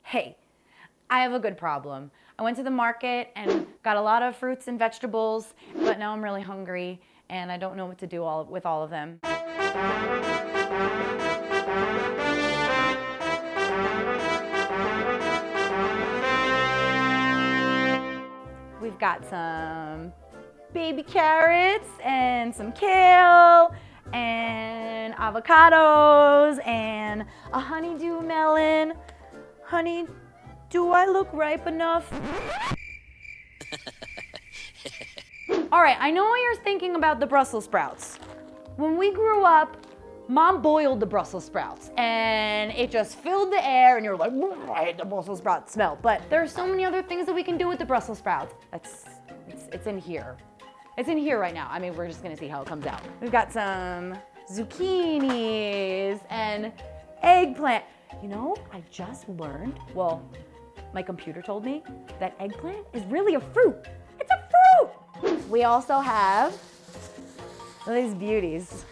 Hey, I have a good problem. I went to the market and got a lot of fruits and vegetables, but now I'm really hungry and I don't know what to do with all of them. We've got some baby carrots and some kale and avocados and a honeydew melon. Honey, do I look ripe enough? All right, I know what you're thinking about the Brussels sprouts. When we grew up, Mom boiled the Brussels sprouts and it just filled the air and you're like, I hate the Brussels sprout smell. But there are so many other things that we can do with the Brussels sprouts. It's in here. It's in here right now. I mean, we're just gonna see how it comes out. We've got some zucchinis and eggplant. You know, I just learned, well, my computer told me that eggplant is really a fruit. It's a fruit! We also have these beauties.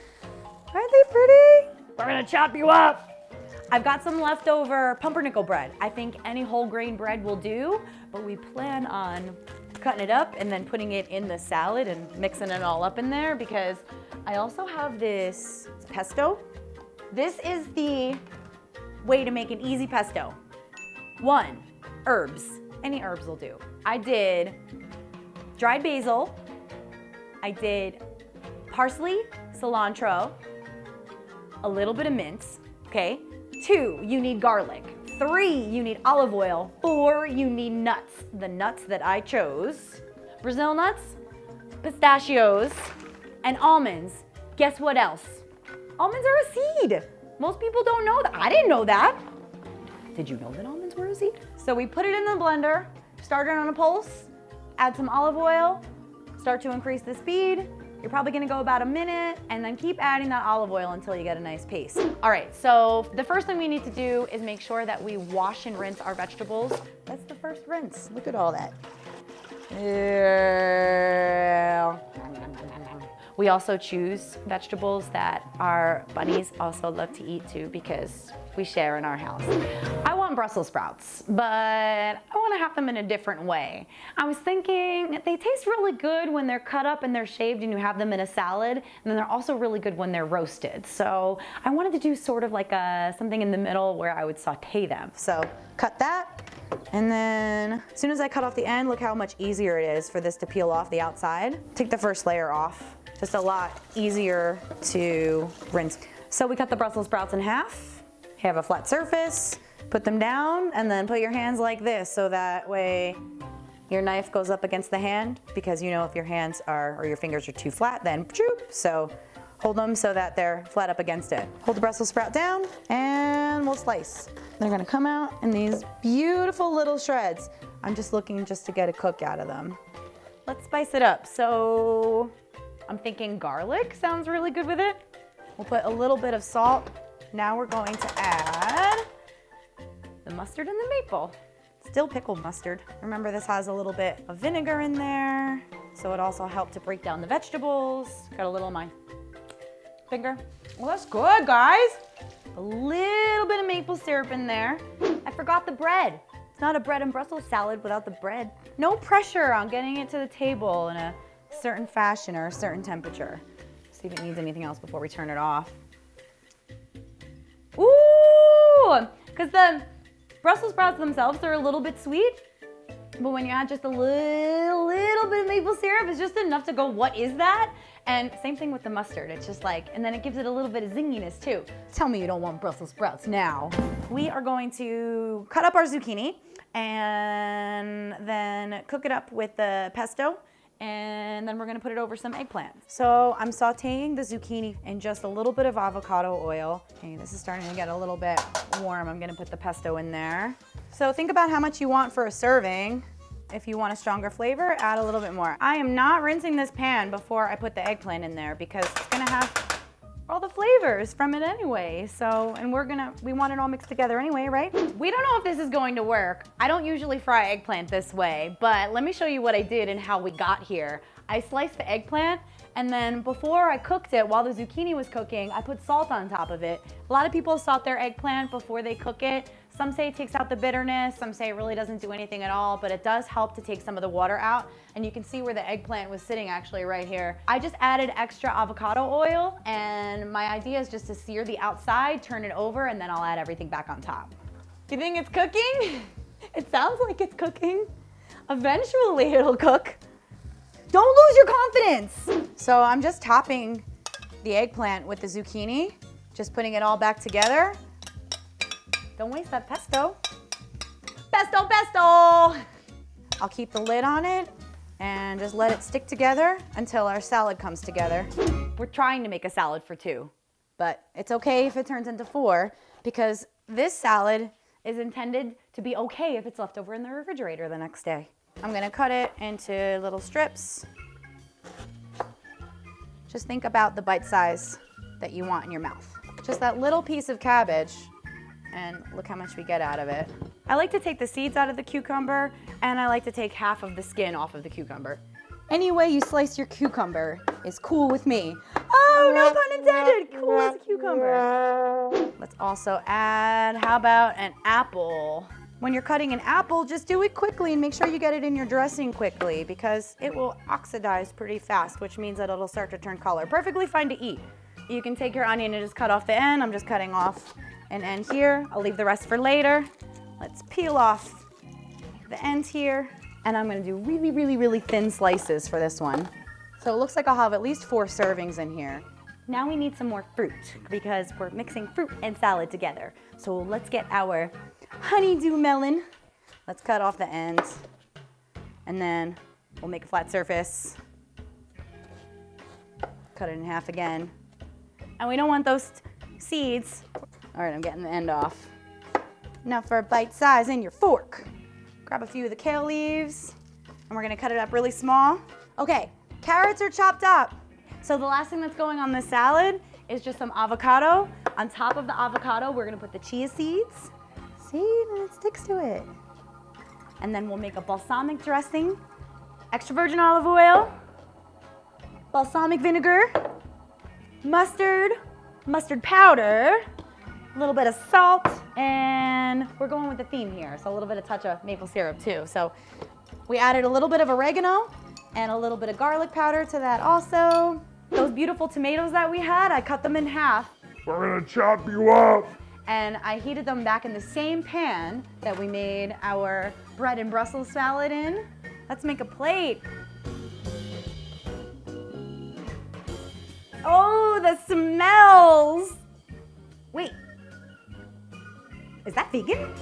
Aren't they pretty? We're gonna chop you up. I've got some leftover pumpernickel bread. I think any whole grain bread will do, but we plan on cutting it up and then putting it in the salad and mixing it all up in there because I also have this pesto. This is the way to make an easy pesto. 1, herbs. Any herbs will do. I did dried basil. I did parsley, cilantro, a little bit of mint, okay? 2, you need garlic. 3, you need olive oil. 4, you need nuts. The nuts that I chose, Brazil nuts, pistachios, and almonds. Guess what else? Almonds are a seed. Most people don't know that. I didn't know that. Did you know that almonds were a seed? So we put it in the blender, start it on a pulse, add some olive oil, start to increase the speed. You're probably gonna go about a minute and then keep adding that olive oil until you get a nice paste. All right, so the first thing we need to do is make sure that we wash and rinse our vegetables. That's the first rinse. Look at all that. Yeah. We also choose vegetables that our bunnies also love to eat too because we share in our house. I want Brussels sprouts, but I want to have them in a different way. I was thinking they taste really good when they're cut up and they're shaved and you have them in a salad, and then they're also really good when they're roasted. So I wanted to do sort of like something in the middle where I would saute them. So cut that, and then as soon as I cut off the end, look how much easier it is for this to peel off the outside. Take the first layer off. Just a lot easier to rinse. So we cut the Brussels sprouts in half. Have a flat surface, put them down, and then put your hands like this so that way your knife goes up against the hand, because you know if your hands are, or your fingers are too flat, then choop. So hold them so that they're flat up against it. Hold the Brussels sprout down and we'll slice. They're gonna come out in these beautiful little shreds. I'm just looking just to get a cook out of them. Let's spice it up. So I'm thinking garlic sounds really good with it. We'll put a little bit of salt. Now we're going to add the mustard and the maple. Still pickled mustard. Remember, this has a little bit of vinegar in there, so it also helped to break down the vegetables. Got a little on my finger. Well, that's good, guys. A little bit of maple syrup in there. I forgot the bread. It's not a bread and Brussels salad without the bread. No pressure on getting it to the table in a certain fashion or a certain temperature. See if it needs anything else before we turn it off. Ooh, because the Brussels sprouts themselves are a little bit sweet, but when you add just a little bit of maple syrup, it's just enough to go, what is that? And same thing with the mustard. It's just like, and then it gives it a little bit of zinginess too. Tell me you don't want Brussels sprouts now. We are going to cut up our zucchini and then cook it up with the pesto. And then we're gonna put it over some eggplant. So I'm sauteing the zucchini in just a little bit of avocado oil. Okay, this is starting to get a little bit warm. I'm gonna put the pesto in there. So think about how much you want for a serving. If you want a stronger flavor, add a little bit more. I am not rinsing this pan before I put the eggplant in there because it's gonna have all the flavors from it anyway. So, and we want it all mixed together anyway, right? We don't know if this is going to work. I don't usually fry eggplant this way, but let me show you what I did and how we got here. I sliced the eggplant, and then before I cooked it, while the zucchini was cooking, I put salt on top of it. A lot of people salt their eggplant before they cook it Some say it takes out the bitterness, some say it really doesn't do anything at all, but it does help to take some of the water out. And you can see where the eggplant was sitting actually right here. I just added extra avocado oil, and my idea is just to sear the outside, turn it over, and then I'll add everything back on top. Do you think it's cooking? It sounds like it's cooking. Eventually it'll cook. Don't lose your confidence. So I'm just topping the eggplant with the zucchini, just putting it all back together. Don't waste that pesto. Pesto, pesto! I'll keep the lid on it and just let it stick together until our salad comes together. We're trying to make a salad for 2, but it's okay if it turns into 4 because this salad is intended to be okay if it's left over in the refrigerator the next day. I'm gonna cut it into little strips. Just think about the bite size that you want in your mouth. Just that little piece of cabbage, and look how much we get out of it. I like to take the seeds out of the cucumber, and I like to take half of the skin off of the cucumber. Any way you slice your cucumber is cool with me. Oh, no pun intended, cool as a cucumber. Let's also add, how about an apple? When you're cutting an apple, just do it quickly and make sure you get it in your dressing quickly because it will oxidize pretty fast, which means that it'll start to turn color. Perfectly fine to eat. You can take your onion and just cut off the end. I'm just cutting off an end here. I'll leave the rest for later. Let's peel off the end here. And I'm gonna do really, really, really thin slices for this one. So it looks like I'll have at least 4 servings in here. Now we need some more fruit because we're mixing fruit and salad together. So let's get our honeydew melon. Let's cut off the ends and then we'll make a flat surface. Cut it in half again. And we don't want those seeds. All right, I'm getting the end off. Now for a bite size in your fork. Grab a few of the kale leaves and we're gonna cut it up really small. Okay, carrots are chopped up. So the last thing that's going on this salad is just some avocado. On top of the avocado, we're gonna put the chia seeds. See, and it sticks to it. And then we'll make a balsamic dressing, extra virgin olive oil, balsamic vinegar, mustard powder, a little bit of salt, and we're going with the theme here, so a little bit of touch of maple syrup too. So we added a little bit of oregano and a little bit of garlic powder to that also. Those beautiful tomatoes that we had, I cut them in half. We're gonna chop you up. And I heated them back in the same pan that we made our bread and Brussels salad in. Let's make a plate. Oh, the smells. Wait, is that vegan?